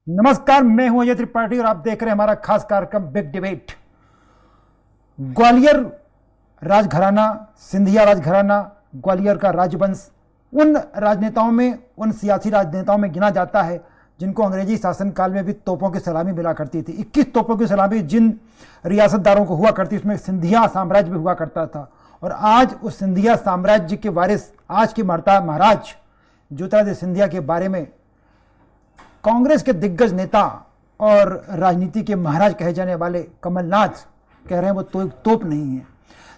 नमस्कार, मैं हूं अजय त्रिपाठी और आप देख रहे हैं हमारा खास कार्यक्रम बिग डिबेट। ग्वालियर राजघराना, सिंधिया राजघराना, ग्वालियर का राजवंश उन राजनेताओं में, उन सियासी राजनेताओं में गिना जाता है जिनको अंग्रेजी शासनकाल में भी तोपों की सलामी मिला करती थी। 21 तोपों की सलामी जिन रियासतदारों को हुआ करती, उसमें सिंधिया साम्राज्य भी हुआ करता था। और आज उस सिंधिया साम्राज्य के वारिस, आज के महाराज ज्योतिरादित्य सिंधिया के बारे में कांग्रेस के दिग्गज नेता और राजनीति के महाराज कहे जाने वाले कमलनाथ कह रहे हैं वो तोप नहीं है।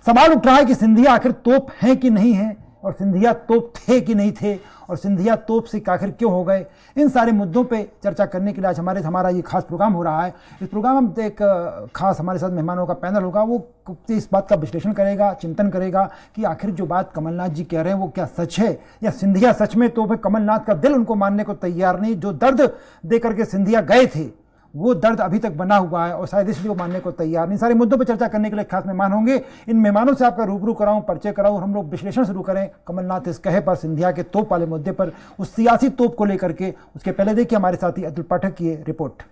सवाल उठ रहा है कि सिंधिया आखिर तोप हैं कि नहीं है, और सिंधिया तोप थे कि नहीं थे, और सिंधिया तोप से आखिर क्यों हो गए। इन सारे मुद्दों पे चर्चा करने के लिए आज हमारा ये खास प्रोग्राम हो रहा है। इस प्रोग्राम में एक खास हमारे साथ मेहमानों का पैनल होगा, वो इस बात का विश्लेषण करेगा, चिंतन करेगा कि आखिर जो बात कमलनाथ जी कह रहे हैं वो क्या सच है, या सिंधिया सच में तोप है। कमलनाथ का दिल उनको मानने को तैयार नहीं। जो दर्द दे करके सिंधिया गए थे वो दर्द अभी तक बना हुआ है और शायद इसलिए वो मानने को तैयार नहीं। सारे मुद्दों पर चर्चा करने के लिए खास मेहमान होंगे। इन मेहमानों से आपका रूबरू कराऊं, परिचय कराऊं और हम लोग विश्लेषण शुरू करें कमलनाथ इस कहे पर, सिंधिया के तोप वाले मुद्दे पर, उस सियासी तोप को लेकर के। उसके पहले देखिए हमारे साथी अतुल पाठक की रिपोर्ट।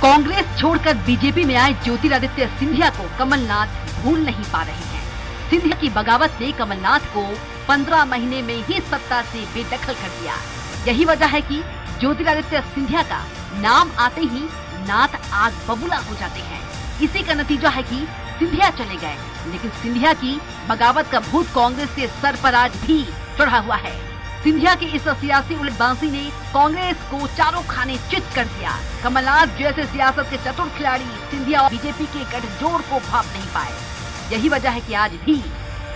कांग्रेस छोड़कर बीजेपी में आए ज्योतिरादित्य सिंधिया को कमलनाथ भूल नहीं पा रहे हैं। सिंधिया की बगावत ने कमलनाथ को 15 महीने में ही सत्ता से बेदखल कर दिया। यही वजह है कि ज्योतिरादित्य सिंधिया का नाम आते ही नाथ आग बबूला हो जाते हैं। इसी का नतीजा है कि सिंधिया चले गए, लेकिन सिंधिया की बगावत का भूत कांग्रेस के सर पर आज भी चढ़ा हुआ है। सिंधिया की इस सियासी उलटबाजी ने कांग्रेस को चारों खाने चित कर दिया। कमलनाथ जैसे सियासत के चतुर खिलाड़ी सिंधिया और बीजेपी के गठजोड़ को भाप नहीं पाए। यही वजह है कि आज भी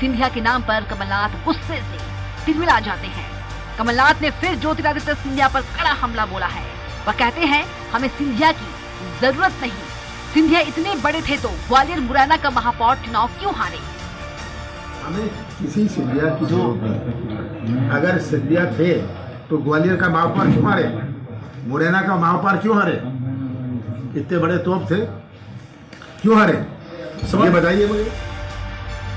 सिंधिया के नाम पर कमलनाथ गुस्से से तिलमिला जाते हैं। कमलनाथ ने फिर ज्योतिरादित्य सिंधिया पर कड़ा हमला बोला है। वह कहते हैं हमें सिंधिया की जरूरत नहीं। सिंधिया इतने बड़े थे तो ग्वालियर मुरैना का महापौर चुनाव क्यों हारे? हमें किसी सिंधिया की जरूरत नहीं। अगर सिंधिया थे तो ग्वालियर का महापौर क्यों हारे, मुरैना का महापौर क्यों हारे? इतने बड़े तोप थे, क्यों हारे? ये बताइए मुझे।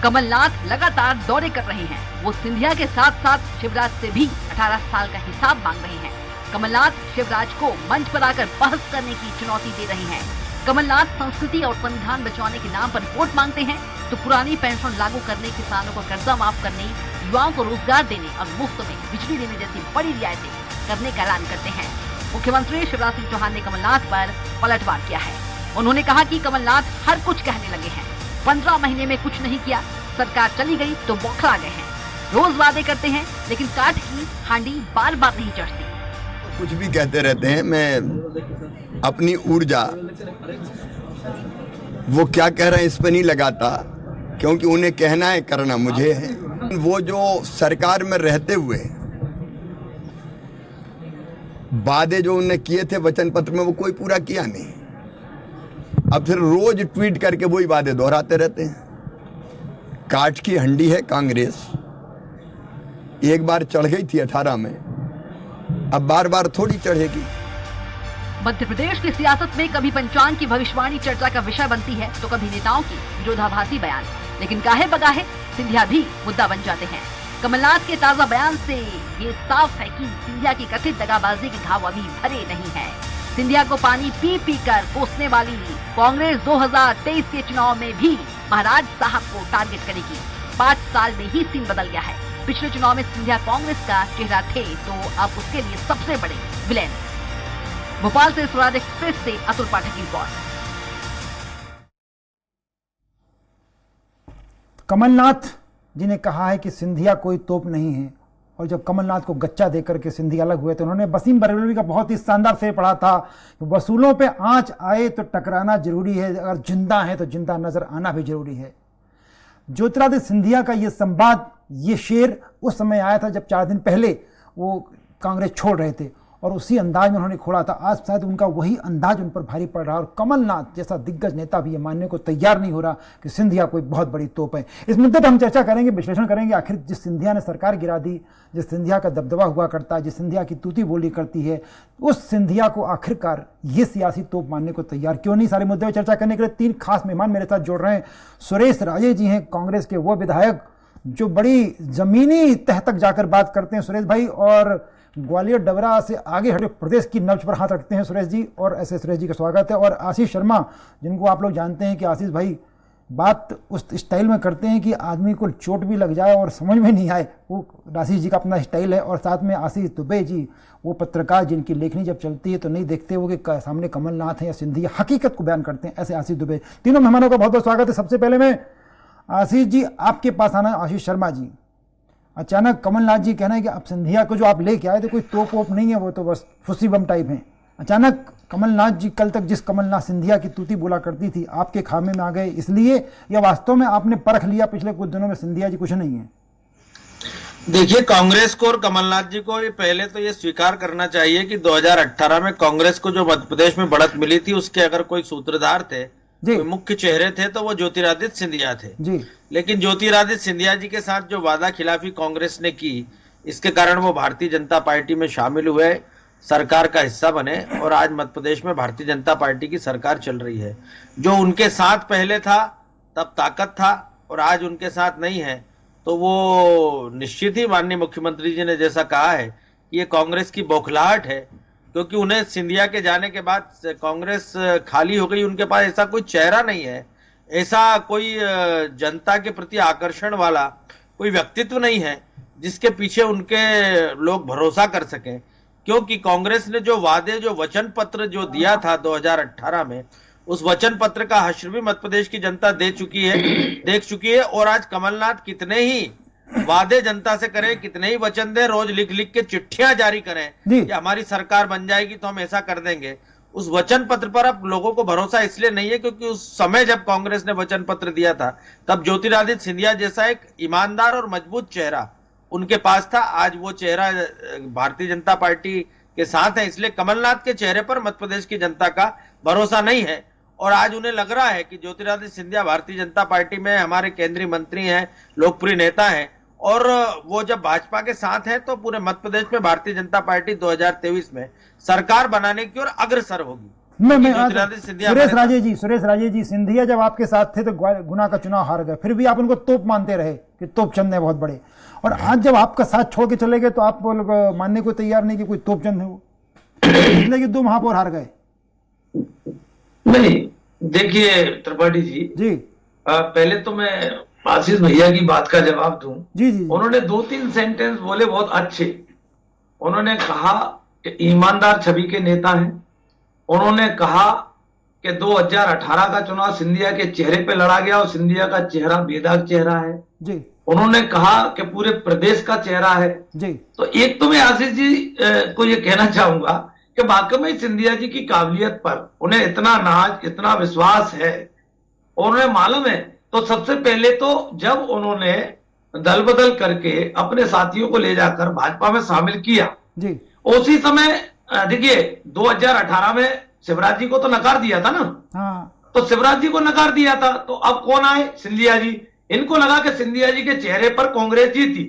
कमलनाथ लगातार दौरे कर रहे हैं। वो सिंधिया के साथ साथ शिवराज से भी 18 साल का हिसाब मांग रहे हैं। कमलनाथ शिवराज को मंच पर आकर बहस करने की चुनौती दे रहे हैं। कमलनाथ संस्कृति और संविधान बचाने के नाम पर वोट मांगते हैं तो पुरानी पेंशन लागू करने, किसानों को कर्जा माफ करने, युवाओं को रोजगार देने और मुफ्त में बिजली देने जैसी बड़ी रियायतें करने का ऐलान करते हैं। मुख्यमंत्री शिवराज सिंह चौहान ने कमलनाथ पर पलटवार किया है। उन्होंने कहा कि कमलनाथ हर कुछ कहने लगे हैं। 15 महीने में कुछ नहीं किया, सरकार चली गई तो बौखला गए हैं। रोज वादे करते हैं लेकिन काठ की हांडी बार बार नहीं चढ़ती। कुछ भी कहते रहते हैं। मैं अपनी ऊर्जा वो क्या कह रहे हैं इस पर नहीं लगाता, क्योंकि उन्हें कहना है, करना मुझे है। वो जो सरकार में रहते हुए वादे जो उन्होंने किए थे वचन पत्र में, वो कोई पूरा किया नहीं। अब फिर रोज ट्वीट करके वही वादे दोहराते रहते हैं। काठ की हंडी है कांग्रेस। एक बार चढ़ गई थी 18 में, अब बार बार थोड़ी चढ़ेगी। मध्य प्रदेश की सियासत में कभी पंचांग की भविष्यवाणी चर्चा का विषय बनती है तो कभी नेताओं की विरोधाभासी बयान, लेकिन काहे बगाहे सिंधिया भी मुद्दा बन जाते हैं। कमलनाथ के ताजा बयान से ये साफ है कि सिंधिया की कथित दगाबाजी के घाव अभी भरे नहीं है। सिंधिया को पानी पी पी कर कोसने वाली कांग्रेस 2023 के चुनाव में भी महाराज साहब को टारगेट करेगी। 5 साल में ही सीन बदल गया है। पिछले चुनाव में सिंधिया कांग्रेस का चेहरा थे तो अब उसके लिए सबसे बड़े विलेन। भोपाल से स्वराज एक्सप्रेस से अतुल पाठक की रिपोर्ट। कमलनाथ जी ने कहा है कि सिंधिया कोई तोप नहीं है, और जब कमलनाथ को गच्चा देकर के सिंधिया अलग हुए तो उन्होंने वसीम बरेलवी का बहुत ही शानदार शेर पढ़ा था, वसूलों पे आंच आए तो टकराना जरूरी है, अगर जिंदा है तो जिंदा नजर आना भी जरूरी है। ज्योतिरादित्य सिंधिया का ये संवाद, ये शेर उस समय आया था जब 4 दिन पहले वो कांग्रेस छोड़ रहे थे, और उसी अंदाज में उन्होंने खोला था। आज शायद उनका वही अंदाज उन पर भारी पड़ रहा है, और कमलनाथ जैसा दिग्गज नेता भी ये मानने को तैयार नहीं हो रहा कि सिंधिया कोई बहुत बड़ी तोप है। इस मुद्दे पर हम चर्चा करेंगे, विश्लेषण करेंगे। आखिर जिस सिंधिया ने सरकार गिरा दी, जिस सिंधिया का दबदबा हुआ करता है, जिस सिंधिया की तूती बोली करती है, उस सिंधिया को आखिरकार ये सियासी तोप मानने को तैयार क्यों नहीं। सारे मुद्दे पर चर्चा करने के लिए 3 खास मेहमान मेरे साथ जोड़ रहे हैं। सुरेश राजे जी हैं, कांग्रेस के वो विधायक जो बड़ी जमीनी तह तक जाकर बात करते हैं। सुरेश भाई, और ग्वालियर डबरा से आगे हटे प्रदेश की नब्ज पर हाथ रखते हैं सुरेश जी, और ऐसे सुरेश जी का स्वागत है। और आशीष शर्मा, जिनको आप लोग जानते हैं कि आशीष भाई बात उस स्टाइल में करते हैं कि आदमी को चोट भी लग जाए और समझ में नहीं आए, वो आशीष जी का अपना स्टाइल है। और साथ में आशीष दुबे जी, वो पत्रकार जिनकी लेखनी जब चलती है तो नहीं देखते वो कि सामने कमलनाथ है या सिंधिया, हकीकत को बयान करते हैं, ऐसे आशीष दुबे। तीनों मेहमानों का बहुत बहुत स्वागत है। सबसे पहले मैं आशीष जी आपके पास आना है। आशीष शर्मा जी, अचानक कमलनाथ जी कहना है कि अब सिंधिया को जो आप लेके आए थे कोई तोप वोप नहीं है, वो तो बस फुस्सी बम टाइप हैं। अचानक कमलनाथ जी कल तक जिस कमलनाथ सिंधिया की तूती बोला करती थी, आपके खामे में आ गए इसलिए, या वास्तव में आपने परख लिया पिछले कुछ दिनों में सिंधिया जी कुछ नहीं है? देखिए, कांग्रेस को और कमलनाथ जी को पहले तो ये स्वीकार करना चाहिए कि 2018 में कांग्रेस को जो मध्य प्रदेश में बढ़त मिली थी, उसके अगर कोई सूत्रधार थे, कोई मुख्य चेहरे थे, तो वो ज्योतिरादित्य सिंधिया थे जी। लेकिन ज्योतिरादित्य सिंधिया जी के साथ जो वादा खिलाफी कांग्रेस ने की, इसके कारण वो भारतीय जनता पार्टी में शामिल हुए, सरकार का हिस्सा बने, और आज मध्य प्रदेश में भारतीय जनता पार्टी की सरकार चल रही है। जो उनके साथ पहले था तब ताकत था और आज उनके साथ नहीं है, तो वो निश्चित ही माननीय मुख्यमंत्री जी ने जैसा कहा है कि ये कांग्रेस की बौखलाहट है, क्योंकि उन्हें सिंधिया के जाने के बाद कांग्रेस खाली हो गई। उनके पास ऐसा कोई चेहरा नहीं है, ऐसा कोई जनता के प्रति आकर्षण वाला कोई व्यक्तित्व नहीं है जिसके पीछे उनके लोग भरोसा कर सकें। क्योंकि कांग्रेस ने जो वादे, जो वचन पत्र जो दिया था 2018 में, उस वचन पत्र का हश्र भी मध्य प्रदेश की जनता देख चुकी है। और आज कमलनाथ कितने ही वादे जनता से करें, कितने ही वचन दें, रोज लिख लिख के चिट्ठियां जारी करें कि हमारी सरकार बन जाएगी तो हम ऐसा कर देंगे, उस वचन पत्र पर अब लोगों को भरोसा इसलिए नहीं है क्योंकि उस समय जब कांग्रेस ने वचन पत्र दिया था तब ज्योतिरादित्य सिंधिया जैसा एक ईमानदार और मजबूत चेहरा उनके पास था। आज वो चेहरा भारतीय जनता पार्टी के साथ है, इसलिए कमलनाथ के चेहरे पर मध्य प्रदेश की जनता का भरोसा नहीं है। और आज उन्हें लग रहा है कि ज्योतिरादित्य सिंधिया भारतीय जनता पार्टी में हमारे केंद्रीय मंत्री हैं, लोकप्रिय नेता हैं, और वो जब भाजपा के साथ है तो पूरे मध्य प्रदेश में भारतीय जनता पार्टी 2023 में सरकार बनाने की ओर अग्रसर होगी। सुरेश राजे जी, सिंधिया जब आपके साथ थे तो गुना का चुनाव हार गए, फिर भी आप उनको तोप मानते रहे कि तोप चंद है बहुत बड़े, और आज जब आपका साथ छोड़ के चले गए तो आप लोग मानने को तैयार नहीं कि कोई तोप चंद है वो, इसलिए कि 2 महापौर हार गए। नहीं, देखिए त्रिपाठी जी, पहले तो मैं आशीष भैया की बात का जवाब दूं। जी। उन्होंने 2-3 सेंटेंस बोले बहुत अच्छे। उन्होंने कहा कि ईमानदार छवि के नेता हैं। उन्होंने कहा कि 2018 का चुनाव सिंधिया के चेहरे पे लड़ा गया और सिंधिया का चेहरा बेदाग चेहरा है जी। उन्होंने कहा कि पूरे प्रदेश का चेहरा है जी। तो एक तो मैं आशीष जी को ये कहना चाहूंगा कि वाकई में सिंधिया जी की काबिलियत पर उन्हें इतना नाज, इतना विश्वास है, और उन्हें मालूम है। तो सबसे पहले तो जब उन्होंने दल बदल करके अपने साथियों को ले जाकर भाजपा में शामिल किया जी, उसी समय देखिए 2018 में शिवराज जी को तो नकार दिया था ना। हाँ। तो शिवराज जी को नकार दिया था, तो अब कौन आए? सिंधिया जी। इनको लगा कि सिंधिया जी के चेहरे पर कांग्रेस जीती,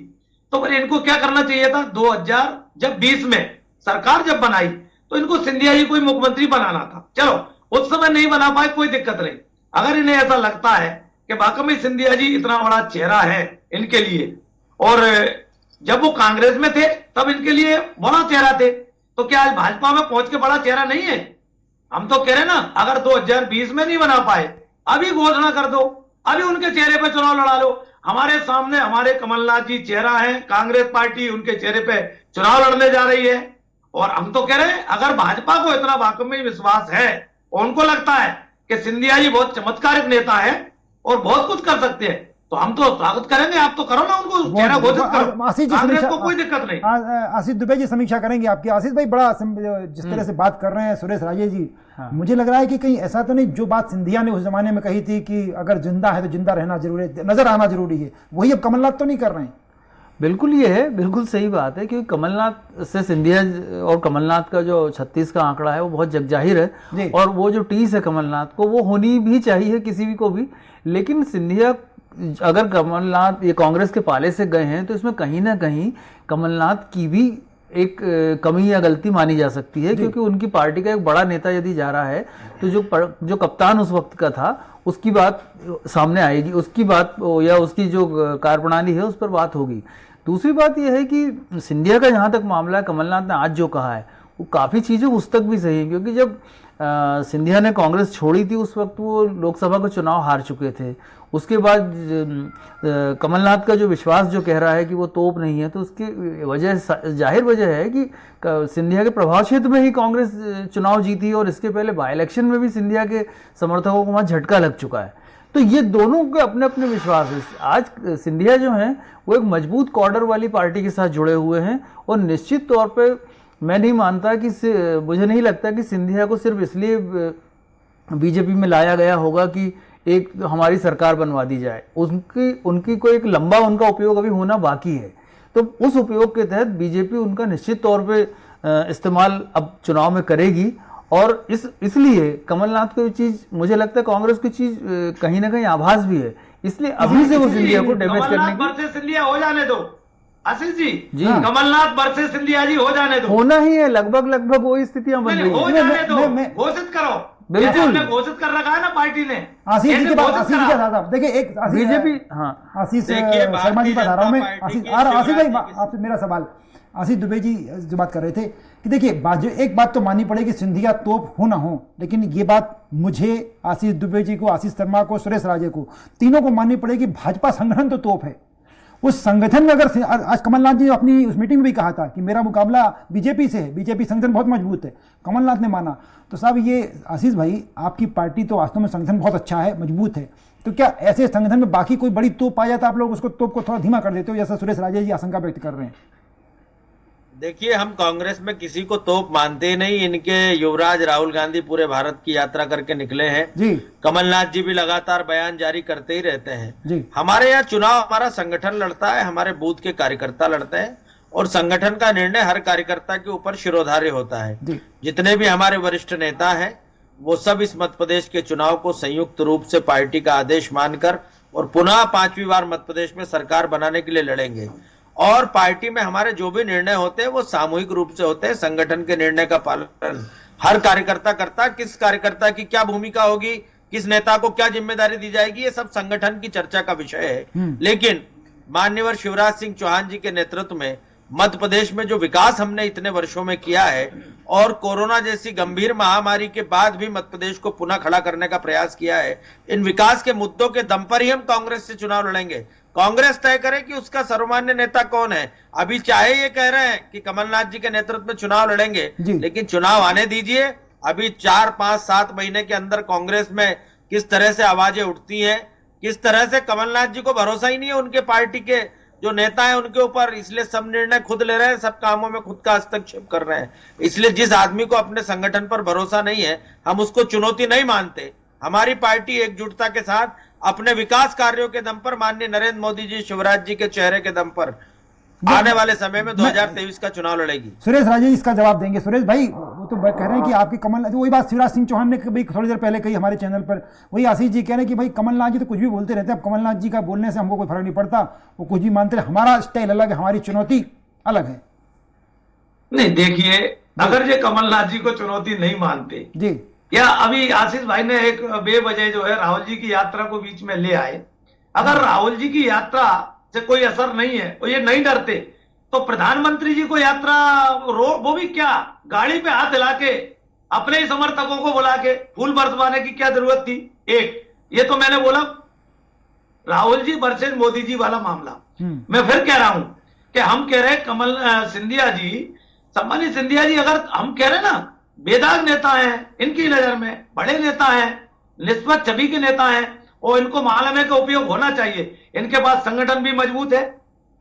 तो फिर इनको क्या करना चाहिए था? 2020 में सरकार जब बनाई तो इनको सिंधिया जी को ही मुख्यमंत्री बनाना था। चलो उस समय नहीं बना पाए, कोई दिक्कत नहीं। अगर इन्हें ऐसा लगता है कि वाकई में सिंधिया जी इतना बड़ा चेहरा है इनके लिए, और जब वो कांग्रेस में थे तब इनके लिए बड़ा चेहरा थे, तो क्या आज भाजपा में पहुंच के बड़ा चेहरा नहीं है? हम तो कह रहे ना, अगर 2020 में नहीं बना पाए, अभी घोषणा कर दो, अभी उनके चेहरे पे चुनाव लड़ा लो। हमारे सामने हमारे कमलनाथ जी चेहरा है, कांग्रेस पार्टी उनके चेहरे पे चुनाव लड़ने जा रही है। और हम तो कह रहे हैं, अगर भाजपा को इतना वाकई में विश्वास है और उनको लगता है कि सिंधिया जी बहुत चमत्कारिक नेता है और बहुत कुछ कर सकते हैं, तो हम तो स्वागत करेंगे। आप तो करो ना, उनको चेहरा घोषित करो, कांग्रेस को कोई दिक्कत नहीं। आशीष दुबे जी समीक्षा करेंगे आपकी। आशीष भाई, बड़ा जिस तरह से बात कर रहे हैं सुरेश राजे जी, मुझे लग रहा है कि कहीं ऐसा तो नहीं जो बात सिंधिया ने उस जमाने में कही थी कि अगर जिंदा है तो जिंदा रहना जरूरी है, नजर आना जरूरी है, वही अब कमलनाथ तो नहीं कर रहे हैं? बिल्कुल, ये है, बिल्कुल सही बात है, क्योंकि कमलनाथ से सिंधिया और कमलनाथ का जो 36 का आंकड़ा है वो बहुत जगजाहिर है, और वो जो टीस है कमलनाथ को वो होनी भी चाहिए किसी भी को भी। लेकिन सिंधिया अगर कमलनाथ ये कांग्रेस के पाले से गए हैं तो इसमें कहीं ना कहीं कमलनाथ की भी एक कमी या गलती मानी जा सकती है, क्योंकि उनकी पार्टी का एक बड़ा नेता यदि जा रहा है तो जो कप्तान उस वक्त का था उसकी बात सामने आएगी, उसकी बात या उसकी जो कार्यप्रणाली है उस पर बात होगी। दूसरी बात यह है कि सिंधिया का जहाँ तक मामला है, कमलनाथ ने आज जो कहा है वो काफ़ी चीज़ें उस तक भी सही है, क्योंकि जब सिंधिया ने कांग्रेस छोड़ी थी उस वक्त वो लोकसभा का चुनाव हार चुके थे। उसके बाद कमलनाथ का जो विश्वास जो कह रहा है कि वो तोप नहीं है, तो उसकी वजह जाहिर वजह है कि सिंधिया के प्रभाव क्षेत्र में ही कांग्रेस चुनाव जीती, और इसके पहले बाई इलेक्शन में भी सिंधिया के समर्थकों को वहाँ झटका लग चुका है। तो ये दोनों के अपने अपने विश्वास है। आज सिंधिया जो हैं वो एक मजबूत कॉर्डर वाली पार्टी के साथ जुड़े हुए हैं, और निश्चित तौर पे मैं नहीं मानता कि मुझे नहीं लगता कि सिंधिया को सिर्फ इसलिए बीजेपी में लाया गया होगा कि एक हमारी सरकार बनवा दी जाए। उनकी कोई एक लंबा उनका उपयोग अभी होना बाकी है, तो उस उपयोग के तहत बीजेपी उनका निश्चित तौर पे इस्तेमाल अब चुनाव में करेगी। और इसलिए कमलनाथ को ये चीज मुझे लगता है कांग्रेस की चीज कहीं ना कहीं आभास भी है, इसलिए अभी से वो सिंधिया को डैमेज करने की सिंधिया हो जाने दो। आशीष जी कमलनाथ वर्सेस सिंधिया जी हो जाने दो, होना ही है, लगभग वही स्थितियां बन रही है। घोषित करो, बिल्कुल घोषित कर रखा है ना पार्टी ने। आशीष जी के बाद देखिए एक बीजेपी, हाँ आशीष शर्मा जी बता रहा हूँ मैं, आशीष भाई आपसे मेरा सवाल, आशीष दुबे जी जो बात कर रहे थे कि देखिए एक बात तो माननी पड़ेगी, सिंधिया तोप हो ना हो, लेकिन ये बात मुझे, आशीष दुबे जी को, आशीष शर्मा को, सुरेश राजे को, तीनों को माननी पड़ेगी, भाजपा संगठन तो तोप है। उस संगठन में अगर आज कमलनाथ जी ने अपनी उस मीटिंग में भी कहा था कि मेरा मुकाबला बीजेपी से है, बीजेपी संगठन बहुत मजबूत है, कमलनाथ ने माना। तो साहब ये आशीष भाई आपकी पार्टी तो वास्तव में संगठन बहुत अच्छा है, मजबूत है, तो क्या ऐसे संगठन में बाकी कोई बड़ी तोप आ जाता आप लोग उसको तोप को थोड़ा धीमा कर देते हो, जैसा सुरेश राजे जी आशंका व्यक्त कर रहे हैं? देखिए, हम कांग्रेस में किसी को तोप मानते ही नहीं। इनके युवराज राहुल गांधी पूरे भारत की यात्रा करके निकले हैं जी, कमलनाथ जी भी लगातार बयान जारी करते ही रहते हैं जी। हमारे यहाँ चुनाव हमारा संगठन लड़ता है, हमारे बूथ के कार्यकर्ता लड़ते हैं, और संगठन का निर्णय हर कार्यकर्ता के ऊपर शिरोधार्य होता है। जितने भी हमारे वरिष्ठ नेता हैं वो सब इस मध्य प्रदेश के चुनाव को संयुक्त रूप से पार्टी का आदेश मानकर और पुनः 5वीं बार मध्य प्रदेश में सरकार बनाने के लिए लड़ेंगे। और पार्टी में हमारे जो भी निर्णय होते हैं वो सामूहिक रूप से होते हैं, संगठन के निर्णय का पालन हर कार्यकर्ता करता। किस कार्यकर्ता की क्या भूमिका होगी, किस नेता को क्या जिम्मेदारी दी जाएगी, ये सब संगठन की चर्चा का विषय है। लेकिन माननीय शिवराज सिंह चौहान जी के नेतृत्व में मध्य प्रदेश में जो विकास हमने इतने वर्षों में किया है, और कोरोना जैसी गंभीर महामारी के बाद भी मध्य प्रदेश को पुनः खड़ा करने का प्रयास किया है, इन विकास के मुद्दों के दम पर ही हम कांग्रेस से चुनाव लड़ेंगे। कांग्रेस तय करे कि उसका सर्वमान्य नेता कौन है। अभी चाहे ये कह रहे हैं कि कमलनाथ जी के नेतृत्व में चुनाव लड़ेंगे, लेकिन चुनाव आने दीजिए। अभी 4, 5, 7 महीने के अंदर कांग्रेस में किस तरह से आवाजें उठती हैं, किस तरह से कमलनाथ जी को भरोसा ही नहीं है उनके पार्टी के जो नेता है उनके ऊपर, इसलिए सब निर्णय खुद ले रहे हैं, सब कामों में खुद का हस्तक्षेप कर रहे हैं। इसलिए जिस आदमी को अपने संगठन पर भरोसा नहीं है, हम उसको चुनौती नहीं मानते। हमारी पार्टी एकजुटता के साथ अपने विकास कार्यों के दम पर, माननीय नरेंद्र मोदी जी, शिवराज जी के चेहरे के दम पर आने वाले समय में 2023 का चुनाव लड़ेगी। सुरेश राजे इसका जवाब देंगे। सुरेश भाई वो तो कह रहे हैं कि आपके कमलनाथ, वही बात शिवराज सिंह चौहान ने कभी थोड़ी देर पहले कही हमारे चैनल पर, वही आशीष जी कह रहे हैं कि भाई कमलनाथ जी तो कुछ भी बोलते रहते हैं, अब कमलनाथ जी का बोलने से हमको कोई फर्क नहीं पड़ता, वो कुछ भी मानते हैं, हमारा स्टाइल अलग है, हमारी चुनौती अलग है। नहीं देखिए, अगर ये कमलनाथ जी को चुनौती नहीं मानते जी, या अभी आशीष भाई ने एक बेवजह जो है राहुल जी की यात्रा को बीच में ले आए, अगर राहुल जी की यात्रा से कोई असर नहीं है और ये नहीं डरते, तो प्रधानमंत्री जी को यात्रा वो भी क्या गाड़ी पे हाथ हिला के अपने ही समर्थकों को बुला के फूल बरसवाने की क्या जरूरत थी। एक ये तो मैंने बोला राहुल जी वर्सेस मोदी जी वाला मामला। मैं फिर कह रहा हूं कि हम कह रहे कमल सिंधिया जी, सम्मानित सिंधिया जी, अगर हम कह रहे ना बेदाग नेता हैं, इनकी नजर में बड़े नेता हैं, निस्बत छवि के नेता हैं, और इनको महालमे का उपयोग होना चाहिए। इनके पास संगठन भी मजबूत है,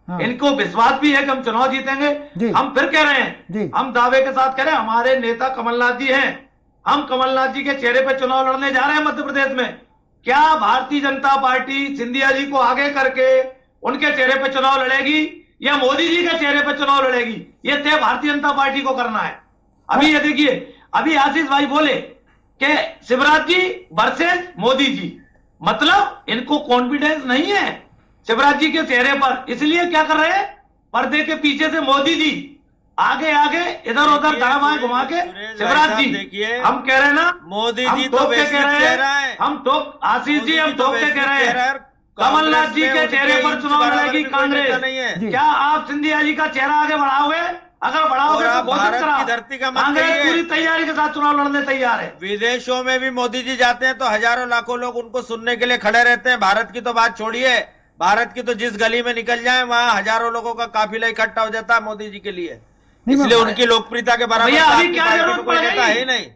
इनको विश्वास भी है कि हम चुनाव जीतेंगे। हम फिर कह रहे हैं, हम दावे के साथ कह रहे हैं, हमारे नेता कमलनाथ जी हैं, हम कमलनाथ जी के चेहरे पर चुनाव लड़ने जा रहे हैं मध्य प्रदेश में। क्या भारतीय जनता पार्टी सिंधिया जी को आगे करके उनके चेहरे पर चुनाव लड़ेगी या मोदी जी के चेहरे पर चुनाव लड़ेगी, ये तय भारतीय जनता पार्टी को करना है। अभी ये देखिए, अभी आशीष भाई बोले कि शिवराज जी वर्सेस मोदी जी, मतलब इनको कॉन्फिडेंस नहीं है शिवराज जी के चेहरे पर, इसलिए क्या कर रहे हैं, पर्दे के पीछे से मोदी जी आगे आगे इधर उधर दाएं बाएं घुमा के शिवराज जी, हम कह रहे हैं ना मोदी जी तो कह रहे हैं, हम तो आशीष जी हम तो कह रहे हैं कमलनाथ जी के चेहरे पर चुनाव लड़ेगी कांग्रेस। नहीं है। क्या आप सिंधिया जी का चेहरा आगे बढ़ाओगे? अगर बढ़ाओगे तो भारत की धरती का कांग्रेस पूरी तैयारी के साथ चुनाव लड़ने तैयार है। विदेशों में भी मोदी जी जाते हैं तो हजारों लाखों लोग उनको सुनने के लिए खड़े रहते हैं। भारत की तो बात छोड़िए, भारत की तो जिस गली में निकल जाए वहां हजारों लोगों का काफिला इकट्ठा हो जाता है मोदी जी के लिए। इसलिए उनकी लोकप्रियता के बराबर अभी क्या जरूरत पड़ गई है नहीं।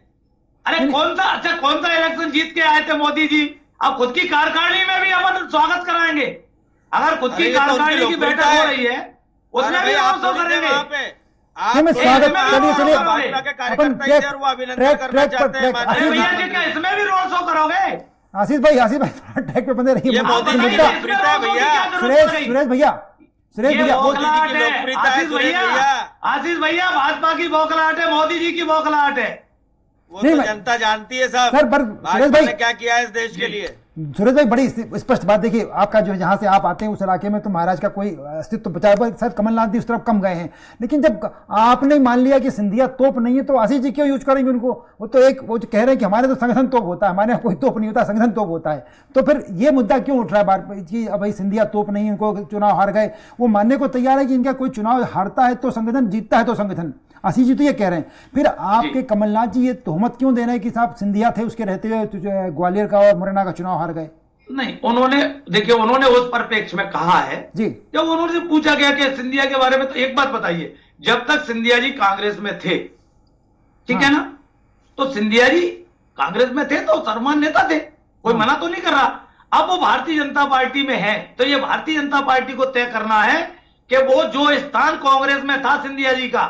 अरे कौन सा इलेक्शन जीत के आए थे मोदी जी? अब खुद की कार्यकारिणी में भी अपन स्वागत कराएंगे। अगर खुद की कार्यकारिणी की बैठक हो रही है उसमें भी आप तो करेंगे। भैया जी क्या इसमें भी रोड शो करोगे? आशीष भाई ट्रैक पे बंदे रहिए। आशीष भैया भाजपा की बौखलाहट है, मोदी जी की बौखलाहट है। वो तो जनता जानती है सब। सर पर सुरेश भाई क्या किया है इस देश के लिए। सुरेश भाई बड़ी स्पष्ट बात देखिए, आपका जो जहां से आप आते हैं उस इलाके में तो महाराज का कोई अस्तित्व बचा है। सर कमलनाथ जी उस तरफ कम गए हैं, लेकिन जब आपने मान लिया कि सिंधिया तोप नहीं है तो आशीष जी क्यों यूज करेंगे उनको? वो तो वो जो कह रहे हैं कि हमारे तो संगठन तोप होता है, हमारे यहाँ कोई तोप नहीं होता, संगठन तोप होता है। तो फिर ये मुद्दा क्यों उठ रहा है बार कि भाई सिंधिया तोप नहीं, इनको चुनाव हार गए? वो मानने को तैयार है कि इनका कोई चुनाव हारता है तो संगठन, जीतता है तो संगठन। आशीष जी तो ये कह रहे हैं, फिर आपके कमलनाथ जी ये तोहमत क्यों दे रहे हैं कि साहब सिंधिया थे उसके रहते हुए ग्वालियर का और मुरैना का चुनाव हार गए? नहीं, उन्होंने उस परिप्रेक्ष्य में कहा है जी। जब उन्होंने पूछा गया कि सिंधिया के बारे में, तो एक बात बताइए, जब तक सिंधिया जी कांग्रेस में थे, ठीक है ना, तो सिंधिया जी कांग्रेस में थे तो सर्वमान्य नेता थे, कोई मना तो नहीं कर रहा। अब वो भारतीय जनता पार्टी में है तो ये भारतीय जनता पार्टी को तय करना है कि वो जो स्थान कांग्रेस में था सिंधिया जी का,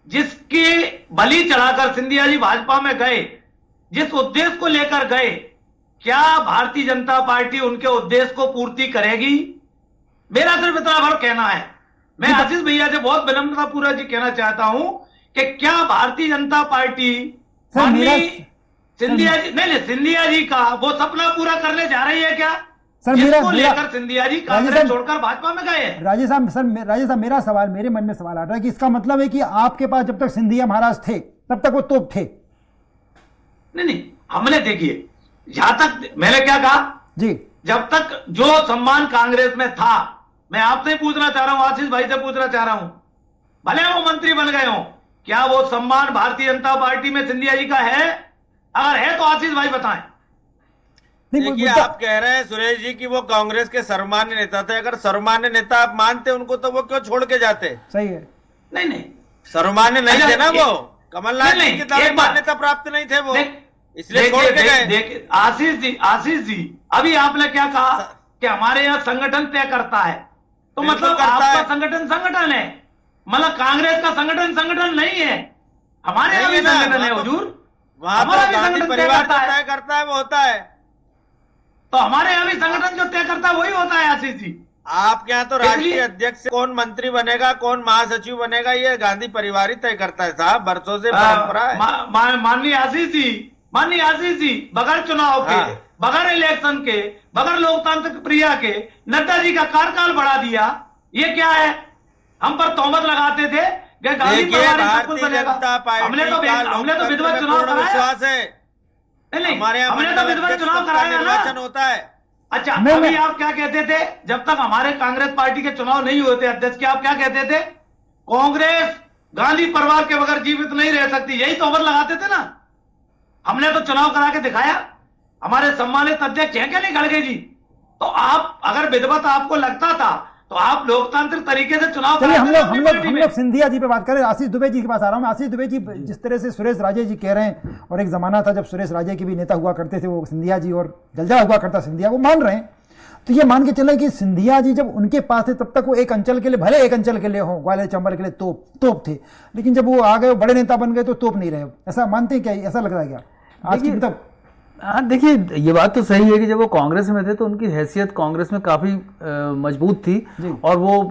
जिसके बलि चढ़ाकर सिंधिया जी भाजपा में गए, जिस उद्देश्य को लेकर गए, क्या भारतीय जनता पार्टी उनके उद्देश्य को पूर्ति करेगी? मेरा सिर्फ इतना भर कहना है। मैं आशीष भैया से बहुत विनम्रता पूर्वक जी कहना चाहता हूं कि क्या भारतीय जनता पार्टी सिंधिया जी का वो सपना पूरा करने जा रही है क्या? सर जिसको लेकर सिंधिया जी कांग्रेस छोड़कर भाजपा में गए। राजेश साहब मेरा सवाल, मेरे मन में सवाल आ रहा है कि इसका मतलब है कि आपके पास जब तक सिंधिया महाराज थे तब तक वो तोप थे? नहीं, हमने देखिए, जहां तक मैंने क्या कहा जी, जब तक जो सम्मान कांग्रेस में था, मैं आपसे पूछना चाह रहा हूं, आशीष भाई से पूछना चाह रहा हूं, भले वो मंत्री बन गए हो, क्या वो सम्मान भारतीय जनता पार्टी में सिंधिया जी का है? अगर है तो आशीष भाई बताएं। देखिए, आप कह रहे हैं सुरेश जी कि वो कांग्रेस के सर्वमान्य नेता थे। अगर सर्वमान्य नेता आप मानते उनको तो वो क्यों छोड़ के जाते? सही है। नहीं, सर्वमान्य नहीं थे ना वो, कमलनाथ जी की तरह मान्यता प्राप्त नहीं थे वो, इसलिए छोड़ के गए। आशीष जी, अभी आपने क्या कहा कि हमारे यहाँ संगठन तय करता है, तो मतलब आपका संगठन है, मतलब कांग्रेस का संगठन नहीं है, हमारे यहाँ भी संगठन है हुजूर, हमारा भी संगठन परिवार तय करता है वो होता है, तो हमारे यहाँ भी संगठन जो तय करता है वही होता है। आशीष जी, आपके यहाँ तो राष्ट्रीय अध्यक्ष कौन मंत्री बनेगा, कौन महासचिव बनेगा, ये गांधी परिवार ही तय करता है साहब, बरसों से परंपरा है। माननीय आशीष जी, बगैर चुनाव के, बगैर इलेक्शन के, बगैर लोकतांत्रिक प्रक्रिया के नड्डा जी का कार्यकाल बढ़ा दिया, ये क्या है? हम पर तोहमत लगाते थे कि गांधी परिवार सब कुछ बनेगा। हमने तो विधिवत चुनाव कराया, हमने तो विधिवत चुनाव कराया ना, होता है। अच्छा, अभी आप क्या कहते थे जब तक हमारे कांग्रेस पार्टी के चुनाव नहीं हुए थे अध्यक्ष के? आप क्या कहते थे? कांग्रेस गांधी परिवार के बगैर जीवित नहीं रह सकती, यही तोहमत लगाते थे ना। हमने तो चुनाव करा के दिखाया, हमारे सम्मानित अध्यक्ष हैं क्या नहीं खड़गे जी? तो आप अगर विधिवत आपको लगता था तो आप लोकतांत्रिक तरीके से चुनाव चलिए हम लोग सिंधिया जी पे बात करें। आशीष दुबे जी के पास आ रहा हूं मैं। आशीष दुबे जी, जिस तरह से सुरेश राजे जी कह रहे हैं, और एक जमाना था जब सुरेश राजे के भी नेता हुआ करते थे वो सिंधिया जी, और जलजा हुआ करता सिंधिया, वो मान रहे हैं, तो ये मान के चले कि सिंधिया जी जब उनके पास थे तब तक वो एक अंचल के लिए, भले एक अंचल के लिए हो, ग्वालियर चंबल के लिए तोप थे, लेकिन जब वो आ गए, बड़े नेता बन गए तो तोप नहीं रहे। ऐसा मानते हैं क्या? ऐसा लग रहा है क्या आज की? मतलब हाँ, देखिए, ये बात तो सही है कि जब वो कांग्रेस में थे तो उनकी हैसियत कांग्रेस में काफ़ी मजबूत थी, और वो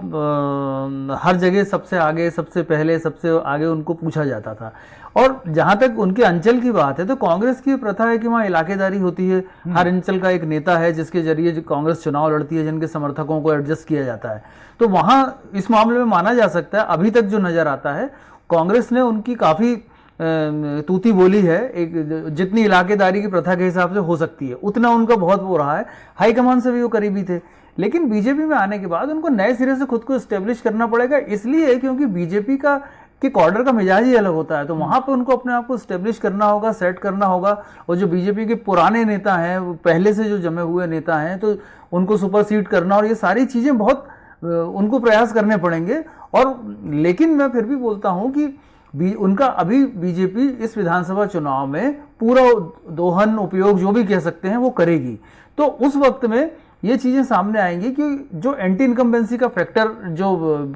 हर जगह सबसे आगे, सबसे पहले, सबसे आगे उनको पूछा जाता था। और जहाँ तक उनके अंचल की बात है तो कांग्रेस की प्रथा है कि वहाँ इलाकेदारी होती है, हर अंचल का एक नेता है जिसके जरिए कांग्रेस चुनाव लड़ती है, जिनके समर्थकों को एडजस्ट किया जाता है। तो वहाँ इस मामले में माना जा सकता है, अभी तक जो नज़र आता है, कांग्रेस ने उनकी काफ़ी तूती बोली है, एक जितनी इलाकेदारी की प्रथा के हिसाब से हो सकती है उतना उनका बहुत वो रहा है। हाईकमान से भी वो करीबी थे, लेकिन बीजेपी में आने के बाद उनको नए सिरे से खुद को एस्टेब्लिश करना पड़ेगा, इसलिए क्योंकि बीजेपी का कि कॉर्डर का मिजाज ही अलग होता है, तो वहां पर उनको अपने आप को स्टेब्लिश करना होगा, सेट करना होगा। और जो बीजेपी के पुराने नेता हैं, वो पहले से जो जमे हुए नेता हैं, तो उनको सुपरसीड करना, और ये सारी चीजें बहुत उनको प्रयास करने पड़ेंगे। और लेकिन मैं फिर भी बोलता हूं कि उनका अभी बीजेपी इस विधानसभा चुनाव में पूरा दोहन उपयोग जो भी कह सकते हैं वो करेगी। तो उस वक्त में ये चीजें सामने आएंगी कि जो एंटी इनकम्बेंसी का फैक्टर जो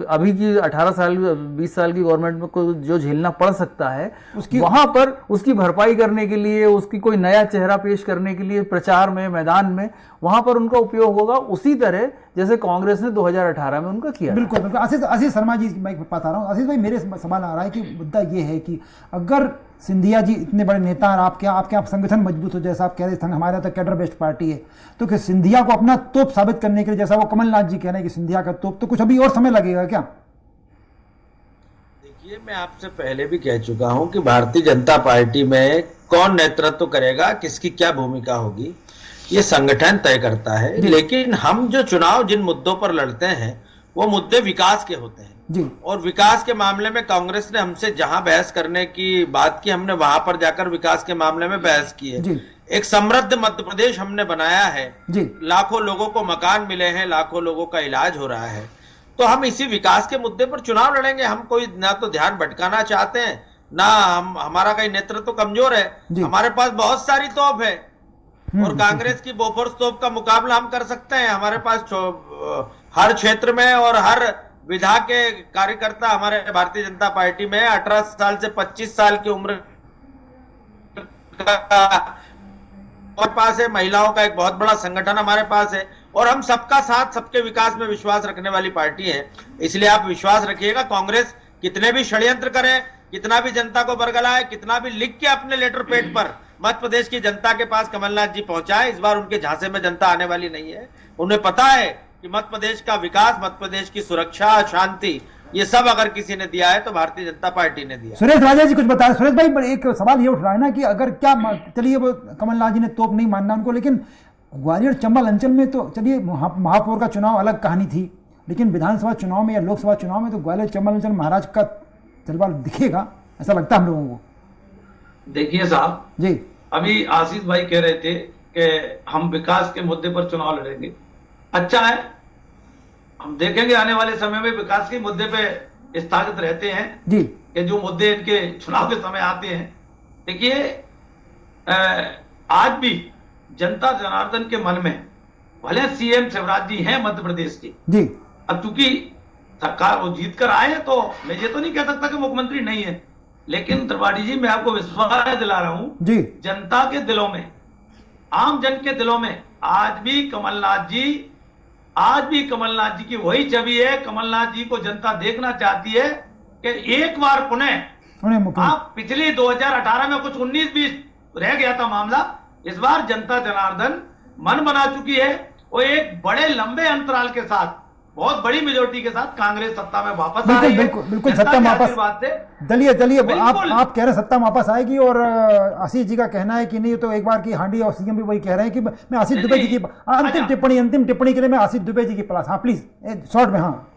अभी की 18 साल 20 साल की गवर्नमेंट में को जो झेलना पड़ सकता है, उसकी वहां पर उसकी भरपाई करने के लिए, उसकी कोई नया चेहरा पेश करने के लिए प्रचार में, मैदान में, वहां पर उनका उपयोग होगा, उसी तरह जैसे कांग्रेस ने 2018 में उनका किया। बिल्कुल बिल्कुल। आशीष शर्मा जी, मैं बता रहा हूँ, आशीष भाई मेरे सवाल आ रहा है कि मुद्दा ये है कि अगर सिंधिया जी इतने बड़े नेता हैं, आपके आप संगठन मजबूत हो, जैसा आप कह रहे थे हमारे तो कैडर बेस्ड पार्टी है, तो कि सिंधिया को अपना तोप साबित करने के लिए, जैसा वो कमलनाथ जी कह रहे हैं कि सिंधिया का तोप, तो कुछ अभी और समय लगेगा क्या? देखिए, मैं आपसे पहले भी कह चुका हूं कि भारतीय जनता पार्टी में कौन नेतृत्व करेगा, किसकी क्या भूमिका होगी, ये संगठन तय करता है। लेकिन हम जो चुनाव जिन मुद्दों पर लड़ते हैं वो मुद्दे विकास के होते हैं जी। और विकास के मामले में कांग्रेस ने हमसे जहां बहस करने की बात की, हमने वहां पर जाकर विकास के मामले में बहस की है जी। एक समृद्ध मध्य प्रदेश हमने बनाया है जी। लाखों लोगों को मकान मिले हैं, लाखों लोगों का इलाज हो रहा है, तो हम इसी विकास के मुद्दे पर चुनाव लड़ेंगे। हम कोई ना तो ध्यान भटकाना चाहते हैं, ना हमारा कहीं नेतृत्व कमजोर है, हमारे पास बहुत सारी तोप है और कांग्रेस की बोफोर्स तोप का मुकाबला हम कर सकते हैं। हमारे पास हर क्षेत्र में और हर विधा के कार्यकर्ता हमारे भारतीय जनता पार्टी में 18 साल से 25 साल की उम्र हमारे पास है। महिलाओं का एक बहुत बड़ा संगठन हमारे पास है और हम सबका साथ, सबके विकास में विश्वास रखने वाली पार्टी है। इसलिए आप विश्वास रखिएगा, कांग्रेस कितने भी षड्यंत्र करे, कितना भी जनता को बरगलाए, कितना भी लिख के अपने लेटर पैड पर मध्य प्रदेश की जनता के पास कमलनाथ जी पहुंचाए, इस बार उनके झांसे में जनता आने वाली नहीं है। उन्हें पता है कि मध्य प्रदेश का विकास, मध्य प्रदेश की सुरक्षा, शांति, ये सब अगर किसी ने दिया है तो भारतीय जनता पार्टी ने दिया। सुरेश राजा जी कुछ बताएं। सुरेश भाई, एक सवाल ये उठ रहा है ना कि अगर क्या, चलिए वो कमलनाथ जी ने तोप नहीं मानना उनको, लेकिन ग्वालियर चंबल अंचल में तो चलिए महापौर का चुनाव अलग कहानी थी, लेकिन विधानसभा चुनाव में या लोकसभा चुनाव में तो ग्वालियर चंबल अंचल महाराज का जलवा दिखेगा, ऐसा लगता है हम लोगों को। देखिए साहब जी, अभी आशीष भाई कह रहे थे कि हम विकास के मुद्दे पर चुनाव लड़ेंगे। अच्छा है, हम देखेंगे आने वाले समय में विकास के मुद्दे पे स्थगित रहते हैं जी, कि जो मुद्दे इनके चुनाव के समय आते हैं। देखिए, आज भी जनता जनार्दन के मन में भले सीएम शिवराज जी हैं मध्य प्रदेश के जी, अब चूंकि सरकार वो जीत कर आए तो मैं ये तो नहीं कह सकता कि मुख्यमंत्री नहीं है, लेकिन त्रिपाठी जी मैं आपको विश्वास दिला रहा हूं जी, जनता के दिलों में, आम जन के दिलों में आज भी कमलनाथ जी की वही छवि है। कमलनाथ जी को जनता देखना चाहती है कि एक बार पुनः आप पिछली 2018 में कुछ 19-20 रह गया था मामला, इस बार जनता जनार्दन मन बना चुकी है और एक बड़े लंबे अंतराल के साथ, बहुत बड़ी मेजोरिटी के साथ कांग्रेस सत्ता में वापस आ रही है। बिल्कुल सत्ता वापस, चलिए आप कह रहे हैं सत्ता वापस आएगी, और आशीष जी का कहना है कि नहीं, तो एक बार की हांडी और सीएम भी वही कह रहे हैं कि मैं आशीष दुबे जी की अंतिम टिप्पणी के लिए मैं आशीष दुबे जी के पास। हाँ प्लीज शॉर्ट में। हाँ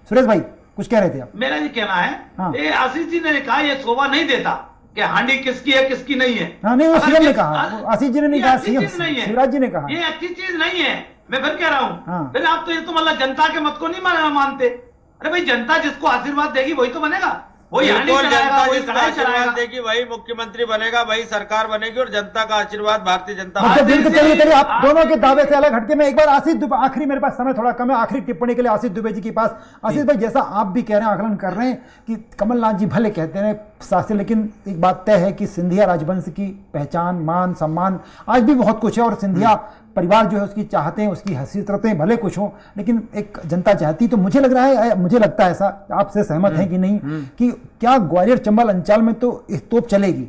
सुरेश भाई कुछ कह रहे थे आप। मेरा ये कहना है, आशीष जी ने कहा ये शोभा नहीं देता कि हांडी किसकी है किसकी नहीं है। हाँ नहीं, वो सीएम ने कहा, आशीष जी ने नहीं कहा, सीएम शिवराज जी ने कहा ये अच्छी चीज नहीं है। मैं फिर कह रहा हूं, फिर आप तो ये तो मतलब जनता के मत को नहीं मानते। अरे भाई, जनता जिसको आशीर्वाद देगी वही तो बनेगा, वही जनता जिसको आशीर्वाद देगी वही मुख्यमंत्री बनेगा, वही सरकार बनेगी, और जनता का आशीर्वाद भारतीय जनता पार्टी। चलिए आप दोनों के दावे से अलग हटके मैं एक बार आशीष दुबे, आखिरी मेरे पास समय थोड़ा कम है, आखिरी टिप्पणी के लिए आशीष दुबे जी के पास। आशीष भाई, जैसा आप भी कह रहे हैं, आकलन कर रहे हैं कि कमलनाथ जी भले कहते हैं शास्त्री, लेकिन एक बात तय है कि सिंधिया राजवंश की पहचान, मान, सम्मान आज भी बहुत कुछ है, और सिंधिया परिवार जो है उसकी चाहते हैं, उसकी हसीरतें भले कुछ हो, लेकिन एक जनता चाहती। तो मुझे लग रहा है, मुझे लगता है ऐसा, आपसे सहमत हैं कि नहीं, कि क्या ग्वालियर चंबल अंचल में तो इस तोप चलेगी?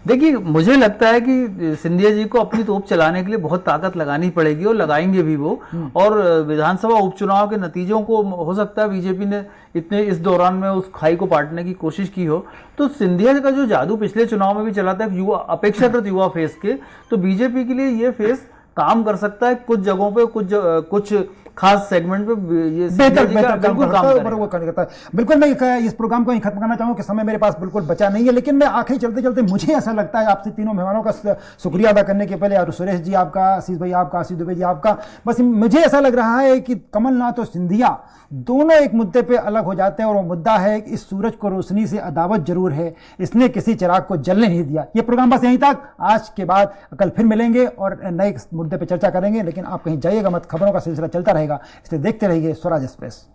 देखिए, मुझे लगता है कि सिंधिया जी को अपनी तोप चलाने के लिए बहुत ताकत लगानी पड़ेगी और लगाएंगे भी वो। और विधानसभा उपचुनाव के नतीजों को हो सकता है बीजेपी ने इतने इस दौरान में उस खाई को पाटने की कोशिश की हो, तो सिंधिया का जो जादू पिछले चुनाव में भी चला था युवा, अपेक्षाकृत युवा फेस के, तो बीजेपी के लिए ये फेस काम कर सकता है कुछ जगहों पे, कुछ खास सेगमेंट पे ये बिल्कुल काम करता है। बिल्कुल, मैं इस प्रोग्राम को खत्म करना चाहूँगा कि समय मेरे पास बिल्कुल बचा नहीं है, लेकिन मैं आखिरी चलते चलते मुझे ऐसा लगता है, आपसे तीनों मेहमानों का शुक्रिया अदा करने के पहले, और सुरेश जी आपका, आशीष भाई आपका, आशीष दुबे जी आपका, बस मुझे ऐसा लग रहा है कि कमलनाथ और सिंधिया दोनों एक मुद्दे पे अलग हो जाते हैं, और वो मुद्दा है कि इस सूरज को रोशनी से अदावत जरूर है, इसने किसी चिराग को जलने नहीं दिया। ये प्रोग्राम बस यहीं तक, आज के बाद कल फिर मिलेंगे और नए मुद्दे पे चर्चा करेंगे, लेकिन आप कहीं जाइएगा मत, खबरों का सिलसिला चलता रहेगा, इसलिए देखते रहिए स्वराज एक्सप्रेस।